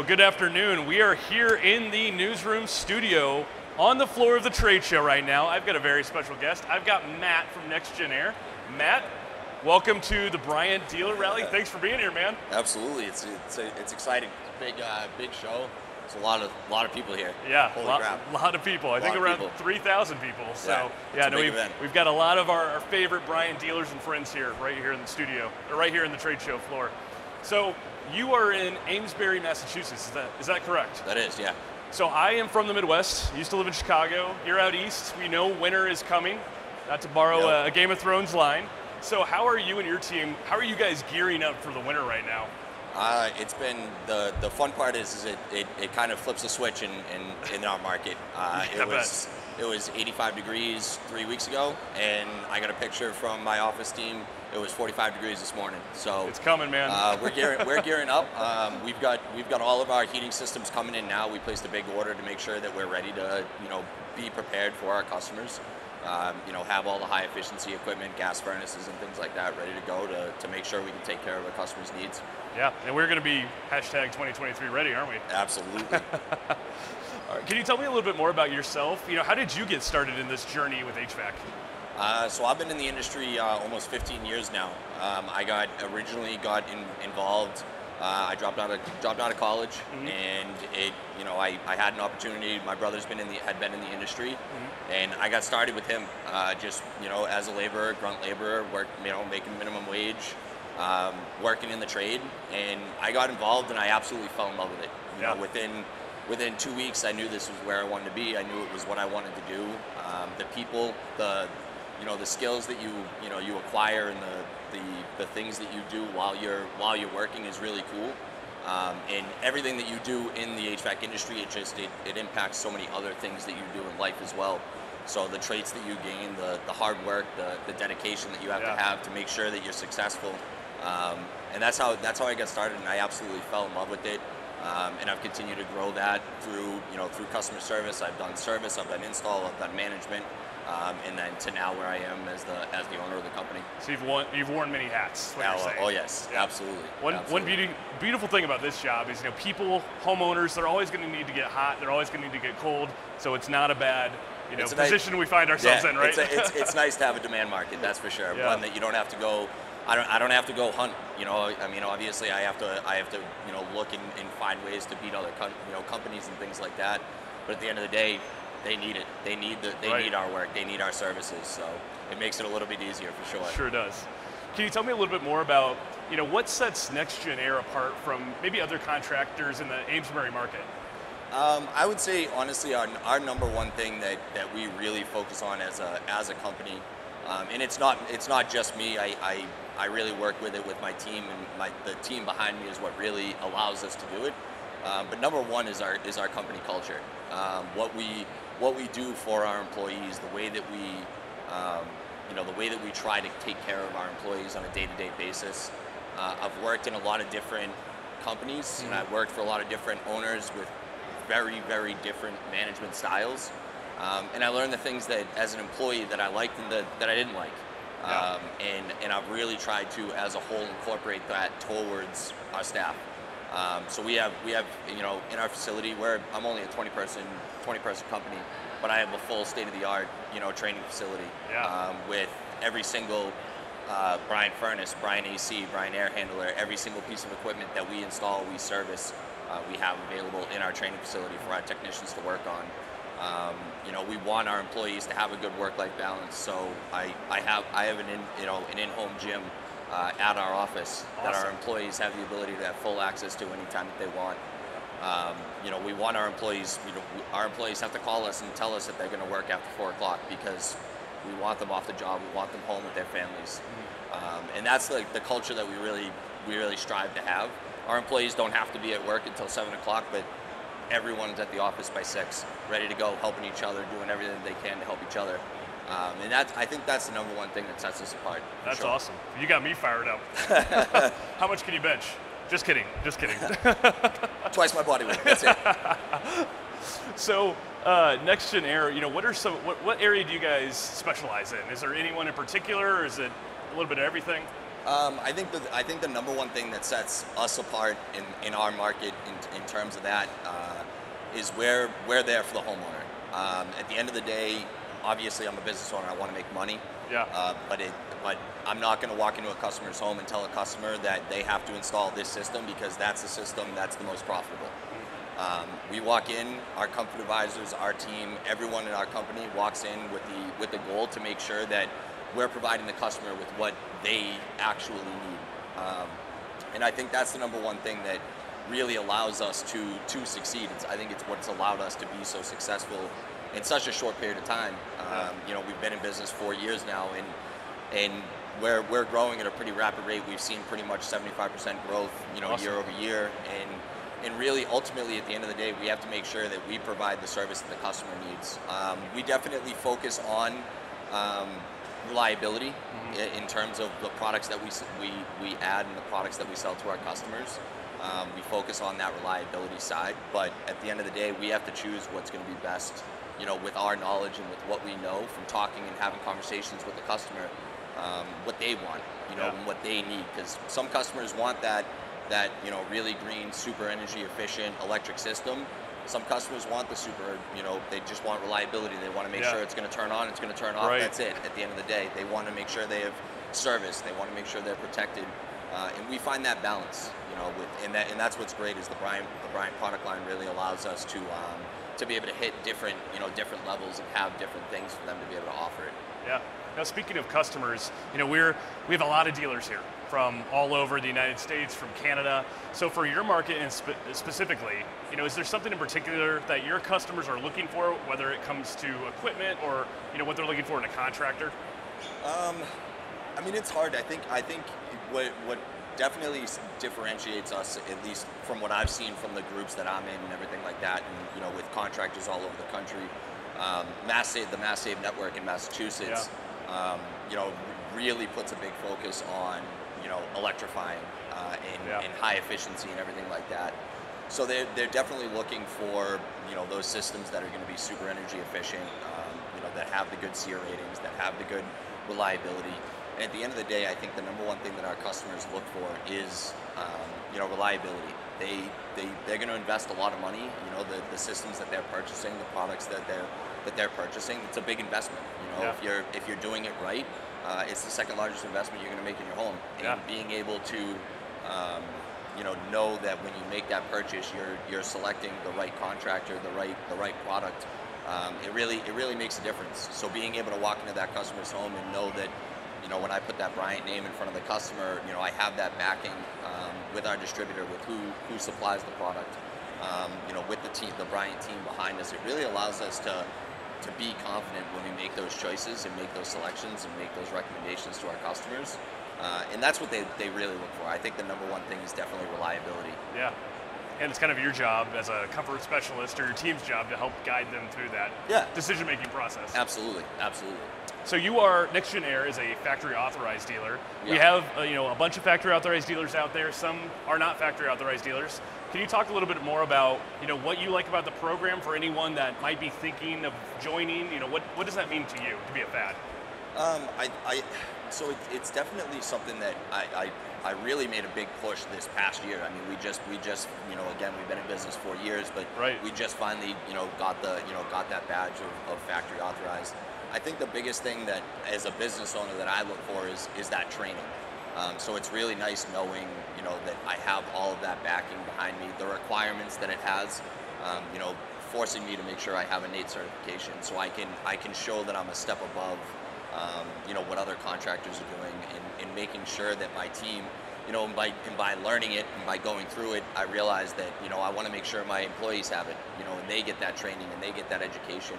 So good afternoon. We are here in the newsroom studio on the floor of the trade show right now. I've got a very special guest. I've got Matt from NextGen Aire. Matt, welcome to the Bryant Dealer Rally. Thanks for being here, man. Absolutely, it's exciting. It's a big show. It's a lot of people here. Yeah, holy crap. A lot of people. I think around 3,000 people. So yeah, no, we've got a lot of our favorite Bryant dealers and friends here, right here in the studio, or right here in the trade show floor. So you are in Amesbury, Massachusetts. Is that correct? That is, yeah. So I am from the Midwest. Used to live in Chicago. You're out east. We know winter is coming. Not to borrow a Game of Thrones line. So how are you and your team? How are you guys gearing up for the winter right now? It's been the fun part is it kind of flips a switch in our market. It was 85 degrees 3 weeks ago, and I got a picture from my office team. It was 45 degrees this morning. So it's coming, man. We're gearing up. We've got all of our heating systems coming in now. We placed a big order to make sure that we're ready to be prepared for our customers. Have all the high efficiency equipment, gas furnaces and things like that ready to go to make sure we can take care of our customers' needs. Yeah, and we're going to be #2023 ready, aren't we? Absolutely. All right, can you tell me a little bit more about yourself? How did you get started in this journey with HVAC? So I've been in the industry almost 15 years now. I originally got involved. I dropped out of college, and I had an opportunity. My brother's had been in the industry, and I got started with him. Just as a laborer, grunt laborer, making minimum wage, working in the trade, and I got involved, and I absolutely fell in love with it. Within 2 weeks, I knew this was where I wanted to be. I knew it was what I wanted to do. The people, the skills that you acquire, and the things that you do while you're working is really cool. And everything that you do in the HVAC industry, it impacts so many other things that you do in life as well. So the traits that you gain, the hard work, the dedication that you have to make sure that you're successful. And that's how I got started, and I absolutely fell in love with it. And I've continued to grow that through customer service. I've done service, I've done install, I've done management. And then to now where I am as the owner of the company. So you've worn many hats. Oh yes, absolutely. One beautiful thing about this job is people, homeowners, they're always going to need to get hot. They're always going to need to get cold. So it's not a bad position we find ourselves in, right? It's nice to have a demand market, that's for sure. Yeah. One that you don't have to go. I don't have to go hunt. Obviously I have to look and find ways to beat other companies and things like that. But at the end of the day, they need it. They need our work. They need our services. So it makes it a little bit easier for sure. Sure does. Can you tell me a little bit more about what sets NextGen Aire apart from maybe other contractors in the Amesbury market? I would say honestly, our number one thing that we really focus on as a company, and it's not just me. I really work with it with my team, and the team behind me is what really allows us to do it. But number one is our company culture. What we do for our employees, the way that we try to take care of our employees on a day-to-day basis. I've worked in a lot of different companies, and I've worked for a lot of different owners with very, very different management styles. And I learned the things that, as an employee, that I liked and that I didn't like. And I've really tried to, as a whole, incorporate that towards our staff. So we have in our facility where I'm only a 20 person company, but I have a full state-of-the-art training facility with every single Bryant furnace, Bryant AC, Bryant air handler, every single piece of equipment that we install, we service, we have available in our training facility for our technicians to work on. We want our employees to have a good work-life balance, so I have an in-home gym at our office. Awesome. That our employees have the ability to have full access to anytime that they want. We want our employees, our employees have to call us and tell us that they're going to work after 4 o'clock because we want them off the job, we want them home with their families. And that's the culture that we really strive to have. Our employees don't have to be at work until 7 o'clock, but everyone's at the office by 6, ready to go, helping each other, doing everything they can to help each other. And I think that's the number one thing that sets us apart. That's awesome. You got me fired up. How much can you bench? Just kidding. Twice my body weight. That's it. So, NextGen Aire, what area do you guys specialize in? Is there anyone in particular, or is it a little bit of everything? I think the number one thing that sets us apart in our market in terms of that is we're there for the homeowner. At the end of the day, obviously I'm a business owner. I want to make money. Yeah. But I'm not going to walk into a customer's home and tell a customer that they have to install this system because that's the system that's the most profitable. We walk in, our comfort advisors, our team, everyone in our company walks in with the goal to make sure that we're providing the customer with what they actually need. And I think that's the number one thing that really allows us to succeed. I think it's what's allowed us to be so successful in such a short period of time. You know, we've been in business 4 years now, and we're growing at a pretty rapid rate. We've seen pretty much 75% growth, you know, awesome. Year over year. And really, ultimately, at the end of the day, we have to make sure that we provide the service that the customer needs. We definitely focus on reliability in terms of the products that we add and the products that we sell to our customers. We focus on that reliability side, but at the end of the day, we have to choose what's going to be best, you know, with our knowledge and with what we know from talking and having conversations with the customer, what they want, you know, and what they need. Because some customers want that you know, really green, super energy efficient electric system. Some customers want the super, you know, they just want reliability. They want to make sure it's going to turn on, it's going to turn off. Right. That's it. At the end of the day, they want to make sure they have service. They want to make sure they're protected, and we find that balance, you know, and that's what's great is the Bryant product line really allows us to be able to hit different levels and have different things for them to be able to offer it. Yeah. Now, speaking of customers, you know, we have a lot of dealers here from all over the United States, from Canada. So for your market and specifically, you know, is there something in particular that your customers are looking for, whether it comes to equipment or, you know, what they're looking for in a contractor? I mean, it's hard. I think what definitely differentiates us, at least from what I've seen from the groups that I'm in and everything like that, and you know, with contractors all over the country, the Mass Save network in Massachusetts, you know, really puts a big focus on, you know, electrifying and high efficiency and everything like that. So they're definitely looking for, you know, those systems that are going to be super energy efficient, you know, that have the good SEER ratings, that have the good reliability. And at the end of the day, I think the number one thing that our customers look for is, you know, reliability. They're going to invest a lot of money. You know, the systems that they're purchasing, the products that they're purchasing. It's a big investment. You know, if you're doing it right, it's the second largest investment you're going to make in your home. And being able to, you know that when you make that purchase, you're selecting the right contractor, the right product. It really makes a difference. So being able to walk into that customer's home and know that, you know, when I put that Bryant name in front of the customer, you know, I have that backing with our distributor, with who supplies the product, you know, with the Bryant team behind us. It really allows us to be confident when we make those choices and make those selections and make those recommendations to our customers. And that's what they really look for. I think the number one thing is definitely reliability. Yeah. And it's kind of your job as a comfort specialist, or your team's job, to help guide them through that decision-making process. Absolutely, absolutely. So NextGen Aire is a factory authorized dealer. We have you know, a bunch of factory authorized dealers out there. Some are not factory authorized dealers. Can you talk a little bit more about, you know, what you like about the program for anyone that might be thinking of joining? You know, what does that mean to you to be a FAD? So it's definitely something that I really made a big push this past year. I mean, we just you know, again, we've been in business 4 years, but we just finally, you know, got that badge of factory authorized. I think the biggest thing that, as a business owner, that I look for is that training. So it's really nice knowing, you know, that I have all of that backing behind me, the requirements that it has, you know, forcing me to make sure I have a NATE certification, so I can show that I'm a step above, you know, what other contractors are doing, and making sure that my team, you know, and by learning it and by going through it, I realize that, you know, I want to make sure my employees have it, you know, and they get that training and they get that education.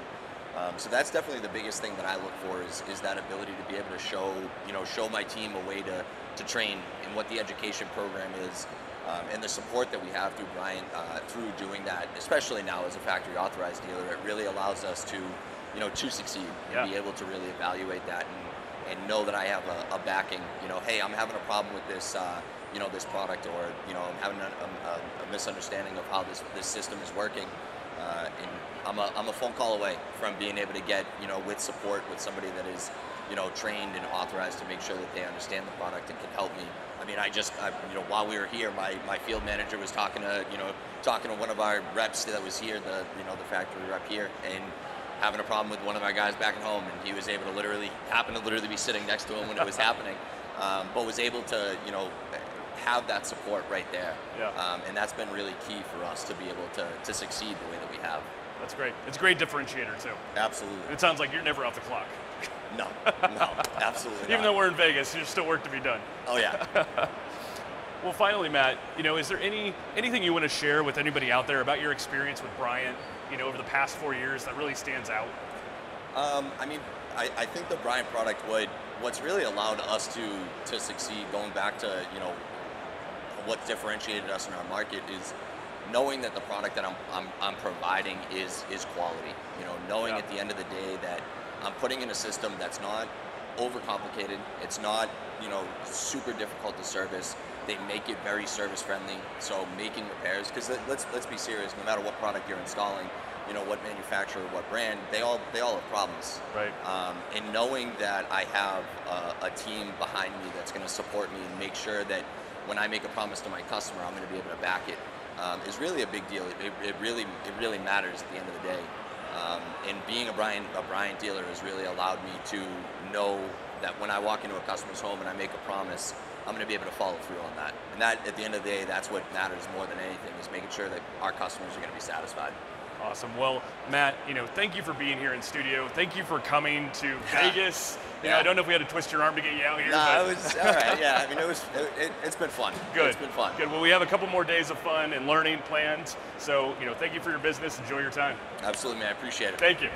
So that's definitely the biggest thing that I look for is that ability to be able to show my team a way to train, and what the education program is, and the support that we have through Bryant through doing that, especially now as a factory authorized dealer. It really allows us to, you know, to succeed and be able to really evaluate that and know that I have a backing. You know, hey, I'm having a problem with this, you know, this product, or, you know, I'm having a misunderstanding of how this system is working. And I'm a phone call away from being able to get, you know, with support, with somebody that is, trained and authorized to make sure that they understand the product and can help me. I mean, while we were here, my field manager was talking to one of our reps that was here, the factory rep here, and having a problem with one of our guys back at home, and he was able to happened to be sitting next to him when it was happening, but was able to, have that support right there. Yeah. And that's been really key for us to be able to succeed the way that we have. That's great. It's a great differentiator too. Absolutely. It sounds like you're never off the clock. No, absolutely Even though we're in Vegas, there's still work to be done. Oh yeah. Well, finally, Matt, is there anything you want to share with anybody out there about your experience with Bryant, over the past 4 years that really stands out? I think the Bryant product what's really allowed us to succeed, going back to what differentiated us in our market, is knowing that the product that I'm providing is quality. Knowing at the end of the day that I'm putting in a system that's not overcomplicated. It's not super difficult to service. They make it very service friendly. So making repairs, because let's be serious. No matter what product you're installing, what manufacturer, what brand, they all have problems. Right. And knowing that I have a team behind me that's going to support me and make sure that when I make a promise to my customer, I'm going to be able to back it, is really a big deal. It really matters at the end of the day. And being a Bryant dealer has really allowed me to know that when I walk into a customer's home and I make a promise, I'm going to be able to follow through on that. And that, at the end of the day, that's what matters more than anything, is making sure that our customers are going to be satisfied. Awesome. Well, Matt, thank you for being here in studio. Thank you for coming to Vegas. I don't know if we had to twist your arm to get you out here. No, it was all right. Yeah, it's been fun. Good. It's been fun. Good. Well, we have a couple more days of fun and learning planned. So, thank you for your business. Enjoy your time. Absolutely, man. I appreciate it. Thank you.